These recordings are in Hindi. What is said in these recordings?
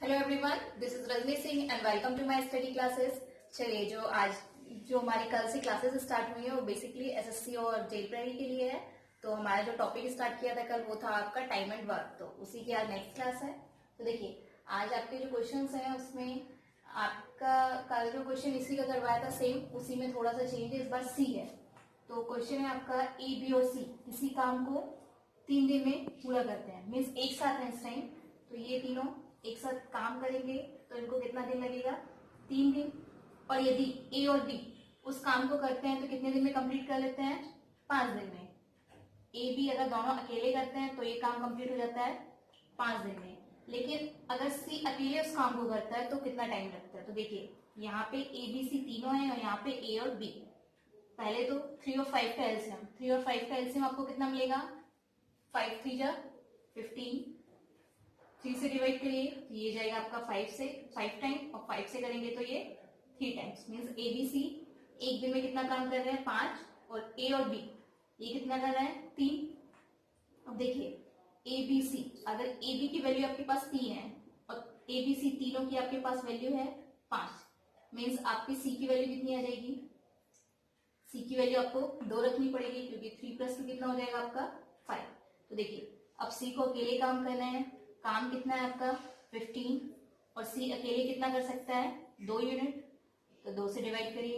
Hello everyone, this is Rajni Singh and welcome to my study classes. चलिए, जो हमारी कल से क्लासेस स्टार्ट हुई है वो बेसिकली एसएससी और जेल प्रेरी के लिए है। तो हमारा जो टॉपिक स्टार्ट किया था कल वो था आपका टाइम एंड वर्क, तो उसी की आज नेक्स्ट क्लास है। तो देखिए, आज आपके जो क्वेश्चंस हैं उसमें आपका कल जो क्वेश्चन इसी का करवाया था सेम, उसी में थोड़ा सा चेंज है, इस बार सी है। तो क्वेश्चन है आपका ए बी और सी किसी काम को 3 दिन में पूरा करते हैं, मीन्स एक साथ है इस टाइम। तो ये तीनों एक साथ काम करेंगे तो इनको कितना दिन लगेगा? 3 दिन। और यदि ए और बी उस काम को करते हैं तो कितने दिन में कंप्लीट कर लेते हैं? 5 दिन में। ए बी अगर दोनों अकेले करते हैं तो ये काम कंप्लीट हो जाता है 5 दिन में। लेकिन अगर सी अकेले उस काम को करता है तो कितना टाइम लगता है? तो देखिए, यहाँ पे ए बी सी तीनों हैं और यहाँ पे ए और बी। पहले तो 3 और 5 का एलसीएम, 3 और 5 का एलसीएम आपको कितना मिलेगा? 5 3 जा 15। 3 से डिवाइड करिए तो ये जाएगा आपका 5 टाइम, और 5 से करेंगे तो ये 3 times. Means A B C एक दिन में कितना काम कर रहे हैं? 5। और ए और बी ये कितना कर रहे हैं? 3। अब देखिए, ए बी सी, अगर ए बी की वैल्यू आपके पास 3 है और ए बी सी तीनों की आपके पास वैल्यू है 5, मीन्स आपकी सी की वैल्यू कितनी आ जाएगी? सी की वैल्यू आपको 2 रखनी पड़ेगी, क्योंकि 3 + 2 कितना हो जाएगा आपका? 5। तो देखिए, अब सी को अकेले काम करना है, काम कितना है आपका? 15। और सी अकेले कितना कर सकता है? 2 यूनिट। तो 2 से डिवाइड करिए,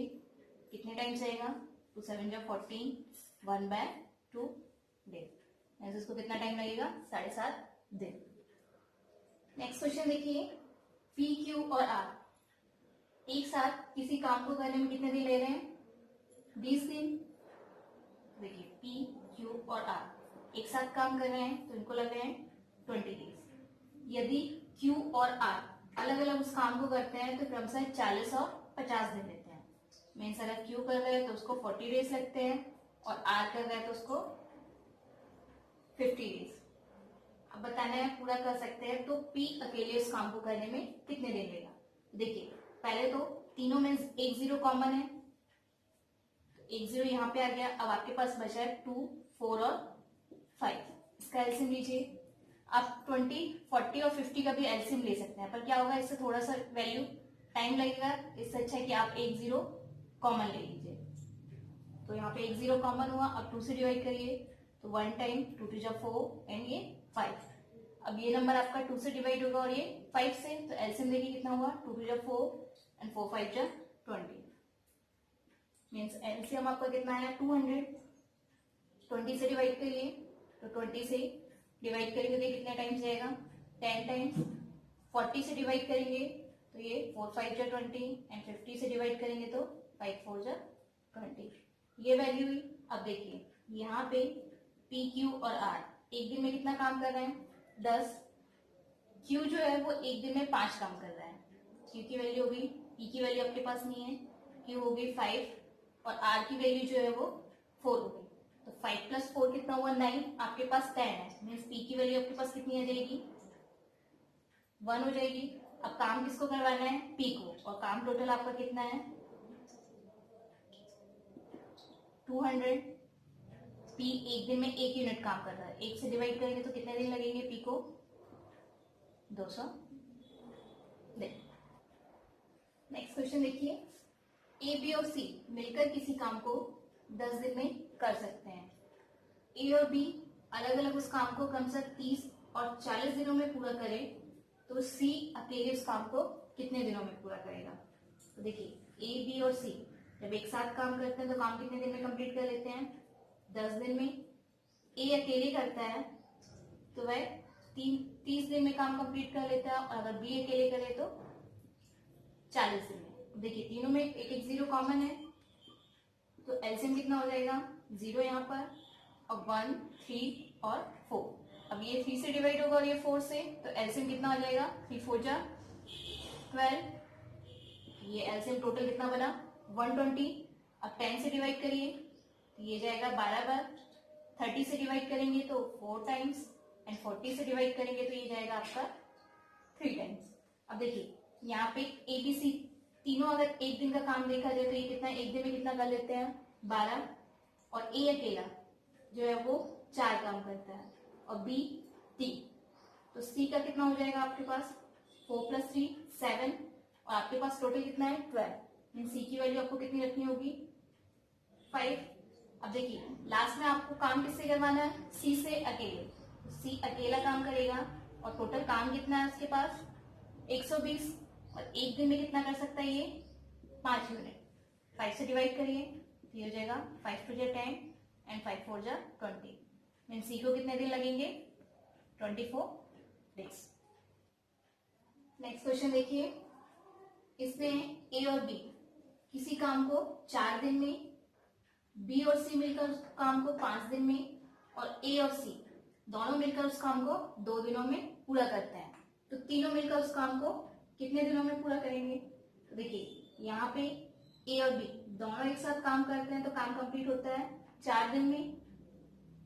कितने टाइम्स आएगा? 2 7 जा 14, 1/2 दिन। इसको कितना टाइम लगेगा? 7.5 दिन। नेक्स्ट क्वेश्चन देखिए, पी क्यू और आर एक साथ किसी काम को करने में कितने दिन ले रहे हैं? 20 दिन। देखिए, पी क्यू और आर एक साथ काम कर रहे हैं तो इनको लग रहे हैं 20 डेज। यदि क्यू और आर अलग अलग उस काम को करते हैं तो क्रमशः 40 और 50 दिन लेते हैं। मीन्स अगर क्यू कर रहे हैं तो उसको 40 डेज लगते हैं और आर कर रहे हैं तो उसको 50 डेज। अब बताना है पूरा कर सकते हैं तो पी अकेले उस काम को करने में कितने दिन लेगा? देखिए, पहले तो तीनों में एक 0 कॉमन है, एक 0 यहाँ पे आ गया। अब आपके पास बचा है 2 4 और 5। इसका एलसीएम लीजिए। आप 20 40 और 50 का भी एलसीएम ले सकते हैं, पर क्या होगा, इससे थोड़ा सा वैल्यू टाइम लगेगा। इससे अच्छा है कि आप एक 0 कॉमन ले लीजिए। तो यहाँ पे एक 0 कॉमन हुआ। अब 2 से डिवाइड करिए तो 1 टाइम 2 2 जा 4 एंड ये 5। अब ये नंबर आपका 2 से डिवाइड होगा और ये 5 से, तो एलसीएम देखिए कितना हुआ? 2 2 जा 4 एंड 4 5 जा 20। मीन्स एलसीएम आपका कितना है? 200। 20 से डिवाइड करिए तो 20 से डिवाइड करेंगे तो कितने टाइम्स जाएगा? 10 टाइम्स। 40 से डिवाइड करेंगे तो ये 4 5 जा 20 एंड 50 से डिवाइड करेंगे तो 5 4 जा 20। ये वैल्यू हुई। अब देखिए, यहाँ पे पी क्यू और आर एक दिन में कितना काम कर रहे हैं? 10। क्यू जो है वो एक दिन में 5 काम कर रहा है। क्यू की वैल्यू हो गई, पी की वैल्यू आपके पास नहीं है, क्यू हो गई 5 और आर की वैल्यू जो है वो 4 हो गई। तो 5 + 4 कितना हुआ? 9। आपके पास 10 है, मीन्स पी की वैल्यू आपके पास कितनी आ जाएगी? 1 हो जाएगी। अब काम किसको करवाना है? पी को। और काम टोटल आपका कितना है? 200। पी एक दिन में 1 यूनिट काम कर रहा है, 1 से डिवाइड करेंगे तो कितने दिन लगेंगे पी को? 200 दिन। नेक्स्ट क्वेश्चन देखिए, ए बी और सी मिलकर किसी काम को 10 दिन में कर सकते हैं। ए और बी अलग अलग उस काम को कम से 30 और 40 दिनों में पूरा करे तो सी अकेले उस काम को कितने दिनों में पूरा करेगा? तो देखिए, ए बी और सी जब एक साथ काम करते हैं तो काम कितने दिन में कंप्लीट कर लेते हैं? 10 दिन में। ए अकेले करता है तो वह 30 दिन में काम कंप्लीट कर लेता है, और अगर बी अकेले करे तो 40 दिन में। देखिए, तीनों में एक एक 0 कॉमन है, तो एलसीएम कितना हो जाएगा? 0 यहाँ पर, और 1 3 और 4। अब ये 3 से डिवाइड होगा और ये 4 से, तो एलसीएम कितना हो जाएगा? 3 4 जा 12। ये एलसीएम टोटल कितना बना? 120। अब 10 से डिवाइड करिए तो ये जाएगा 12 बार। 30 से डिवाइड करेंगे तो 4 टाइम्स, एंड 40 से डिवाइड करेंगे तो ये जाएगा आपका 3 टाइम्स। अब देखिए, यहाँ पे ए बी सी तीनों अगर एक दिन का काम देखा जाए तो ये कितना एक दिन में कितना कर लेते हैं? 12। और ए अकेला जो है वो 4 काम करता है, और बी 3। तो सी का कितना हो जाएगा आपके पास? 4 + 3 7 और आपके पास टोटल कितना है 12। मीन सी की वैल्यू आपको कितनी रखनी होगी 5। अब देखिए लास्ट में आपको काम किससे करवाना है सी से अकेले, सी अकेला काम करेगा और टोटल काम कितना है उसके पास 120 और एक दिन में कितना कर सकता है ये 5 यूनिट। 5 से डिवाइड करिए तो ये हो जाएगा 5 2 10 एंड 5 4 20। मीन सी को कितने दिन लगेंगे 24 डेज। नेक्स्ट क्वेश्चन देखिए, इसमें ए और बी किसी काम को 4 दिन में, बी और सी मिलकर उस काम को 5 दिन में और ए और सी दोनों मिलकर उस काम को 2 दिनों में पूरा करते हैं। तो तीनों मिलकर उस काम को कितने दिनों में पूरा करेंगे। तो देखिए यहाँ पे ए और बी दोनों एक साथ काम करते हैं तो काम कंप्लीट होता है 4 दिन में।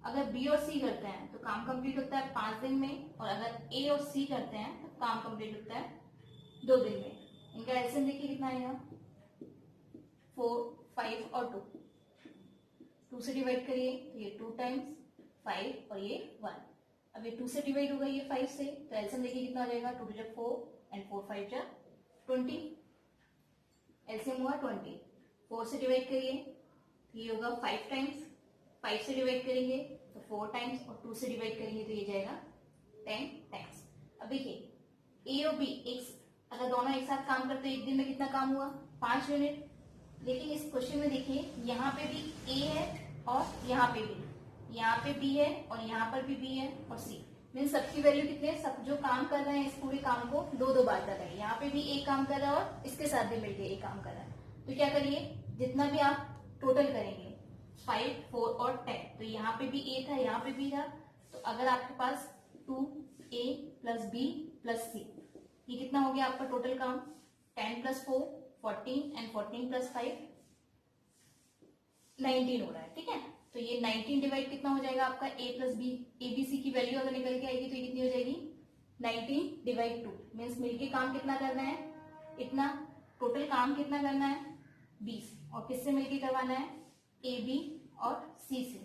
अगर बी और सी करते हैं तो काम कंप्लीट होता है 5 दिन में और अगर ए और सी करते हैं तो काम कंप्लीट होता है 2 दिन में। इनका एलसीएम देखिए कितना आएगा 4 5 और 2 से डिवाइड करिए तो ये 2 टाइम्स 5 और ये 1। अब ये 2 से डिवाइड होगा ये 5 से तो एलसीएम देखिए कितना हो जाएगा 2 2 4 एंड 4 5 20। एलसीएम हुआ 20। 4 से डिवाइड करिए तो ये होगा 5 टाइम्स, 5 से डिवाइड करेंगे तो 4 टाइम्स और 2 से डिवाइड करेंगे तो ये जाएगा 10 टाइम्स। अब देखिए ए और बी अगर दोनों एक साथ काम करते हैं एक दिन में कितना काम हुआ 5 यूनिट। लेकिन इस क्वेश्चन में देखिए यहाँ पे भी ए है और यहाँ पे भी, यहाँ पे बी है और यहाँ पर भी बी है और सी। मीन सबकी वैल्यू कितने, सब जो काम कर रहे हैं इस पूरे काम को 2 बार कर रहे हैं। यहाँ पे भी ए काम कर रहा है और इसके साथ भी मिलकर ए काम कर रहा है। तो क्या करिए जितना भी आप टोटल करेंगे 5 4 और 10 तो यहाँ पे भी ए था यहाँ पे भी था। तो अगर आपके पास 2a + b + c ये कितना हो गया आपका टोटल काम 10 + 4 14 एंड 14 + 5 19 हो रहा है। ठीक है, तो ये 19 डिवाइड कितना हो जाएगा आपका a + b, a b c की वैल्यू अगर निकल के आएगी तो ये कितनी हो जाएगी 19 / 2। मीन्स मिलके काम कितना करना है इतना, टोटल काम कितना करना है 20 और किससे मिलके करवाना है ए बी और सी से।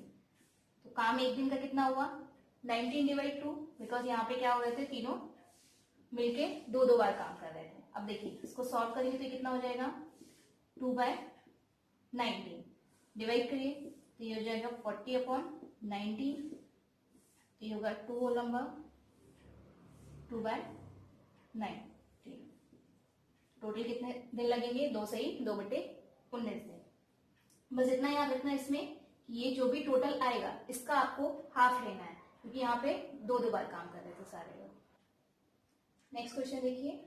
तो काम एक दिन का कितना हुआ 19 / 2 बिकॉज यहाँ पे क्या हो रहे थे तीनों मिलके 2 बार काम कर रहे थे। अब देखिए इसको सॉल्व करेंगे तो कितना हो जाएगा 2/19 डिवाइड करिए तो ये हो जाएगा 40/19 तो ये होगा 2 होल नंबर 2/19। टोटल कितने दिन लगेंगे 2 से 2/19 दिन। बस इतना याद रखना इसमें कि ये जो भी टोटल आएगा इसका आपको हाफ लेना है क्योंकि यहाँ पे 2 बार काम कर रहे थे सारे लोग। नेक्स्ट क्वेश्चन देखिए,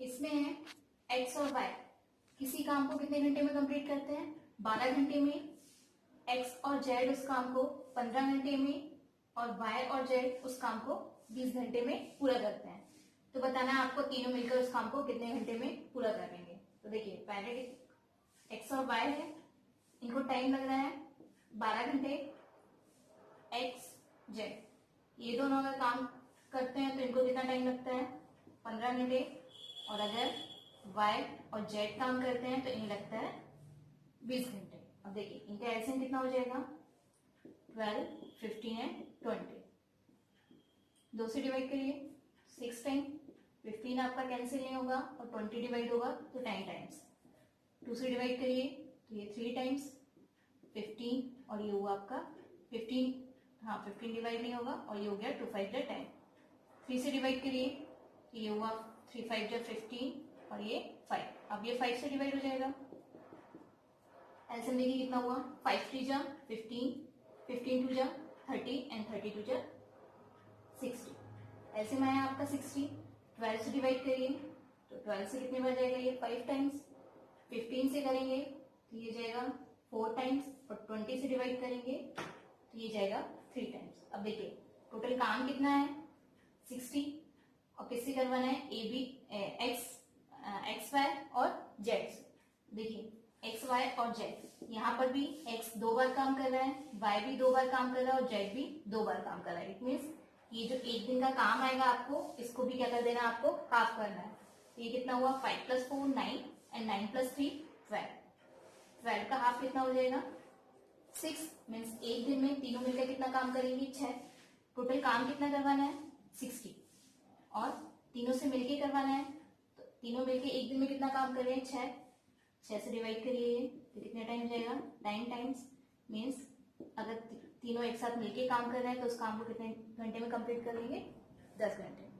इसमें है एक्स और वाई किसी काम को कितने घंटे में कंप्लीट करते हैं 12 घंटे में। एक्स और जेड उस काम को 15 घंटे में और वाई और जेड उस काम को 20 घंटे में पूरा करते हैं। तो बताना है आपको तीनों मिलकर उस काम को कितने घंटे में पूरा करेंगे। तो देखिए पहले एक्स और वाई है, इनको टाइम लग रहा है 12 घंटे। एक्स जेड ये दोनों अगर काम करते हैं तो इनको कितना टाइम लगता है 15 घंटे और अगर वाई और जेड काम करते हैं तो इन्हें लगता है 20 घंटे। अब देखिए इनका एलसीएम कितना हो जाएगा 12 15 एंड 20। 2 से डिवाइड करिए 6 टाइम, 15 आपका कैंसिल नहीं होगा और 20 डिवाइड होगा तो 10 टाइम्स। 2 से डिवाइड करिए तो ये 3 टाइम्स 15 और ये हुआ आपका 15, हाँ 15 डिवाइड नहीं होगा और ये हो गया 2 5 10। 3 से डिवाइड करिए तो ये हुआ 3 5 15 और ये 5। अब ये 5 से डिवाइड हो जाएगा। एलसीएम देखिए कितना हुआ 5 3 15, 15 2 30 एंड 30 2 60। एलसीएम आया आपका 60। 12 से डिवाइड करिए तो 12 से कितने बार जाएगा ये 5 टाइम्स। 15 से करेंगे तो ये जाएगा 4 टाइम्स और 20 से डिवाइड करेंगे तो ये जाएगा 3 टाइम्स। अब देखिए टोटल काम कितना है 60 और किससे करवाना है ए बी एक्स वाई और जेड। देखिए एक्स वाई और जेड, यहाँ पर भी एक्स 2 बार काम कर रहा है, वाई भी 2 बार काम कर रहा है और जेड भी 2 बार काम कर रहा है। इट मीन्स ये जो एक दिन का काम आएगा आपको इसको भी क्या कर देना आपको हाफ करना है। तो ये कितना हुआ 5 + 4 9 एंड 9 + 3 12। 12 का हाफ कितना हो जाएगा 6। मीन्स एक दिन में तीनों मिलकर कितना काम करेंगे 6। टोटल काम कितना करवाना है 60 और तीनों से मिलके करवाना है, तो तीनों मिलके एक दिन में कितना काम कर रहे हैं, 6 से डिवाइड करिए तो कितने टाइम जाएगा, 9 टाइम्स। मीन्स अगर तीनों एक साथ मिलके काम कर रहे हैं तो उस काम को कितने घंटे में कंप्लीट कर लेंगे, 10 घंटे।